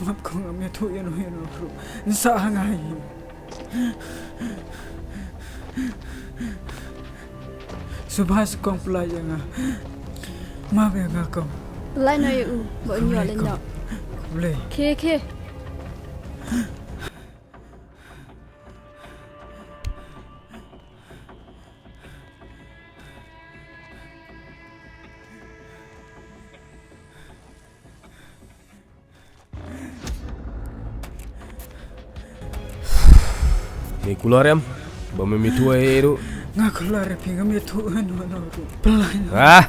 Ngap ko nga may tuyan o yun ako. Sa hangay. Subhas kong playa nga. Mabaya nga ko. Lại nói bọn nhỏ lên nhỏ. Boleh. Kê. May keluar em, bermemitu air tu. Nga keluar pinga may tuyan o ano ako. Playa. Ah,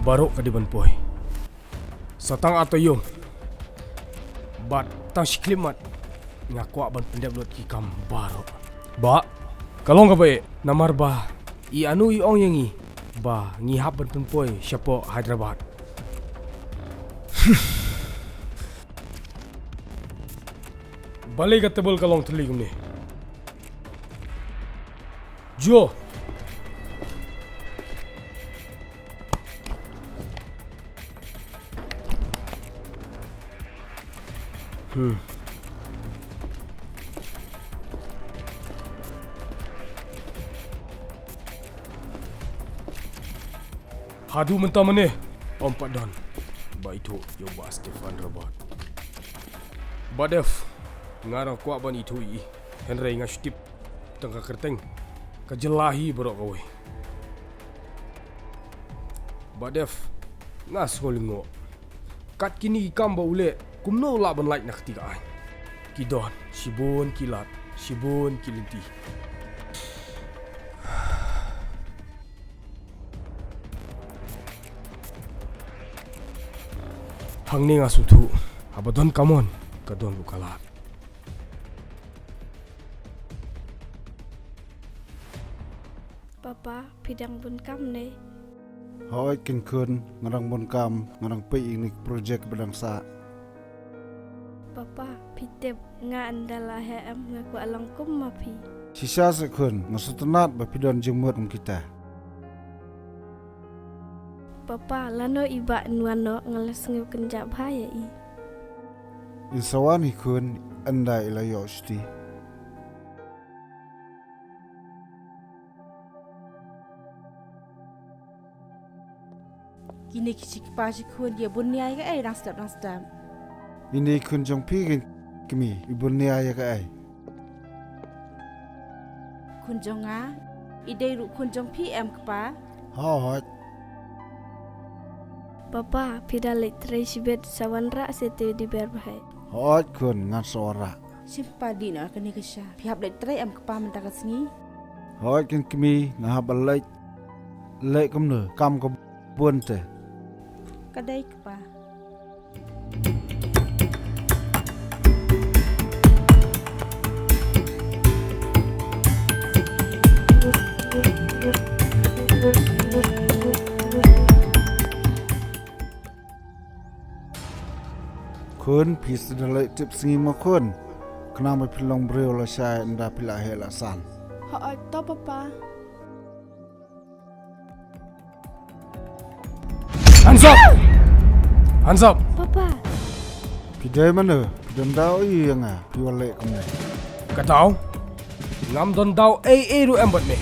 baru kadiban poy. Satang atau yung. Bat tang siklimat. Ngaku ban pendek buat kikam baru. Ba, kalau nggak baik, namar ba. I anu i ong yang i. Ba, ngihap ban penpoy siapa Hyderabad. Balik ke tebal kalong teligum ni. Jo. Hadu mentah mana? Om Pak Don. Ba itu yo ba Stefan Rabat. Badef. Ngarang kuat ban itu i. Henry ngastip tengah kerteng. Kejelahi berok kowe. Badef. Ngas ngolingo. Kat kini ikam ba ule. Kumno la ban like nak ketiga ai. Kidon, sibun kilat, sibun kilinti. Hang ni ngasu tu. Abadon kamon, kadon bukalat. Papa, pidang bun kam ni. Hoi kin kun ngarang bon kam ngarang pe ini projek berdangsa. Papa, pitep nga andala hem nga ku alang kum mapi. Sisa se kun ngasutunat ba pidon jemut kita. Papa, lano iba nuano ngalas ngeu kenjap bahaya i. Insawan kun anda ilayo sti. Kini kicik pasi kun dia bunyai ke rang sedap. Ini kun jong pigin kami ibun ni ayah ke ai. Kun jonga, ide ru kun jong PM kepa. Hoi Papa, pidalik tresibet sawanra sete di berbahai. hoi kun ngan sora. Simpadi nak kena kesah. Pihak lek try am kepa mentak sengi. Hoi kin kami ngahab lek lek kumne kam ke bun te. Kadai kepa. Kun pis dalek tip sengi ma kun. Kenapa pilong beriu la syai nda pila helasan. Hoi to papa. Hands up! Hands up! Papa, Pidai mana? Pidon dau yang ah piwalek kumne. Katau? Ngam don tau ru embat ni.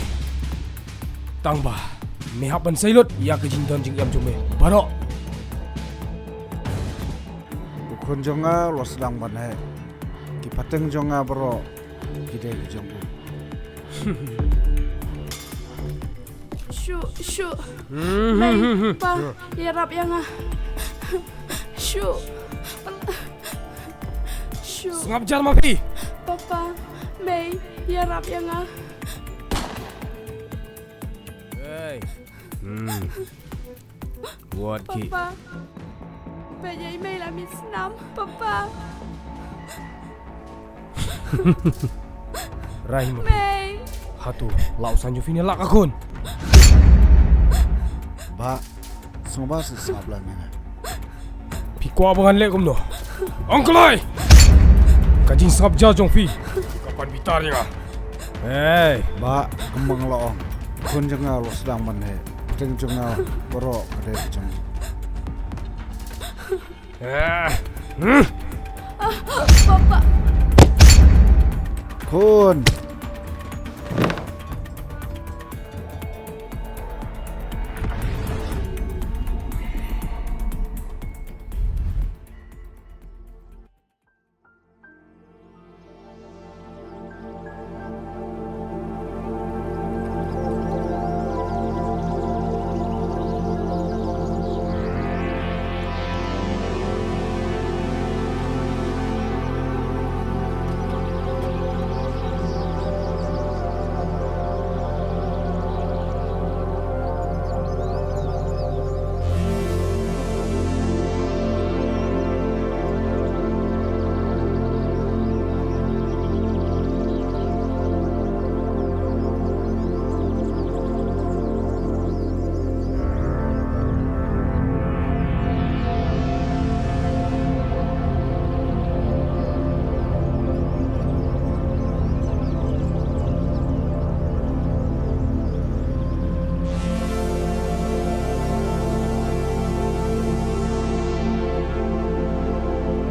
Tang ba. Mihapan sailut ya kejinton jing yam jume. Barok. Kun jonga lo sedang banai. Ki pateng jonga bro. Kidai jonga. Shu. Mai, pa, ya rap yang ah. Shu. Sengap jalan mapi. Papa, Mai, ya rap yang ah. Hey. Buat ki. Papa. Bây Mai là Miss Nam, Papa. Rahim. Mai. Hatu, lau sanju fini lak akun. Ba, semua sesab lah ni. Pikwa bangan lek kumno. Angkelai. Kajin sengap jauh jong fi. depan bitarnya. Hei, Ba kemang loong. Kun jengau lo sedang manhe. Teng jengau borok ada jeng. Bapak, Kun.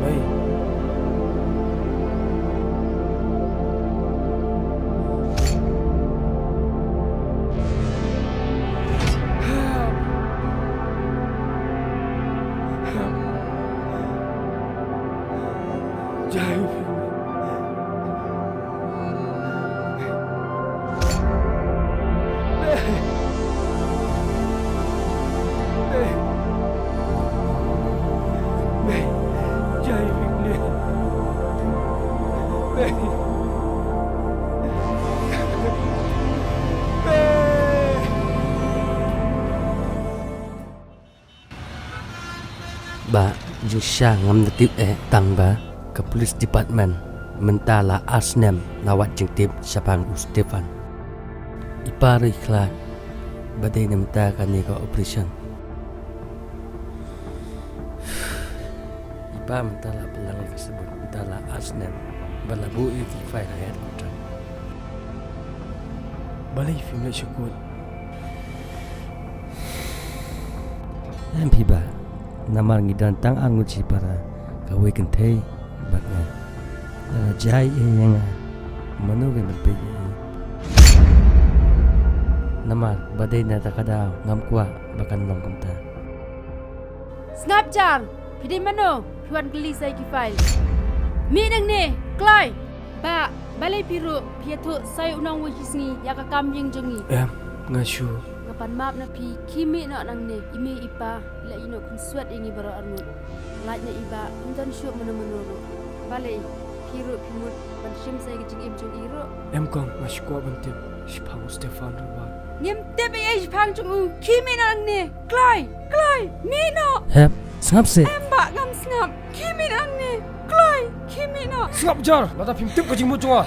baik. Jai. Ba Jusha ngam natip tang ba ke police department mentala asnem lawat jengtip sapang Stefan ipari klan badai nemta kani ko operation ipa mentala pelang tersebut mentala asnem balabu iki file hayat kontrak Balai film syukur. MP ba namar ngidan tang anguci para kawe kentei batna jai yang manu ke lebih namar badai na takada ngam kwa bakan long kamta Snap jang. Pidi mano. Tuan geli saya ki file. Mi nang ne. Klai. Ba balai biru piatu saya unang wisni ya ka kam jing jengi. Ngasyu. Kapan map na pi kimi na nang ne. Ime ipa la ino kun suat ingi baro arnut. Lait na iba undan syuk mano-mano. Balai piru pimut ban shim saya ki jing im jing iro. Kong ngasyu kuat bentip. Sipang Stefan Rabat. Ngem tebe ai pang jung u kimi na nang ne. Klai. Mi no. hep sangap se Mbak ngam snap. Kimi na nang ne. Klai. Kimi no. Siap jar. Lata film tip kajing mucung.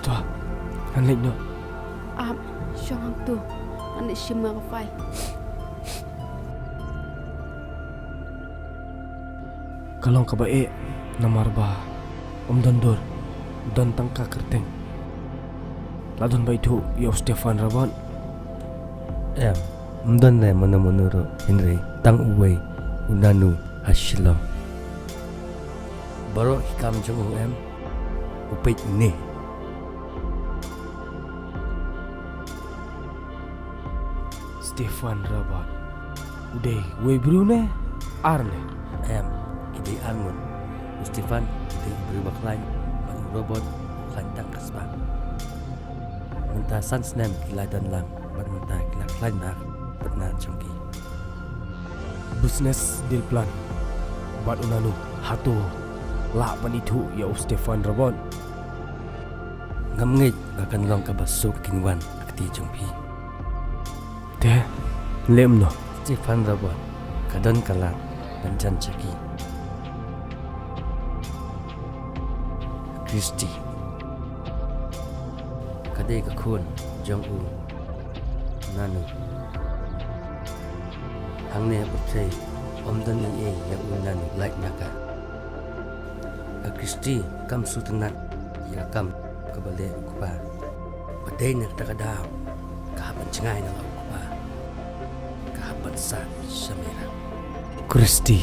Tuah, anlik no. Syong tu. Anik shim ka file. Kalong kabae namar ba Dondur don tangka kerteng. Ladon ba itu ya Stefan Rabat. mdon le mano Henry tang uwe unanu hashilo baro hikam jung upait ni Stefan Rabat. Udah, we Brune Arne. Kidi angun Stefan kidi berubah lain bagi robot kantang kasbah mentah sansnem kila dan lang mentah kila lain nak benar cengki business deal plan. Bat unanu hatu la panitu ya Stefan Rabon. Ngam ngej akan long ka basuk kinwan akti jongpi. Te lem no. Stefan Rabon kadon kalang panjan caki. Kristi kadai ka khun jong u nanu hangne utsei omdan ni e ya u nanu like naka a Kristi kam sutanat ya kam kabale kupa padai nak takadaw kahaban cengay na kupa kahaban sa samira Kristi.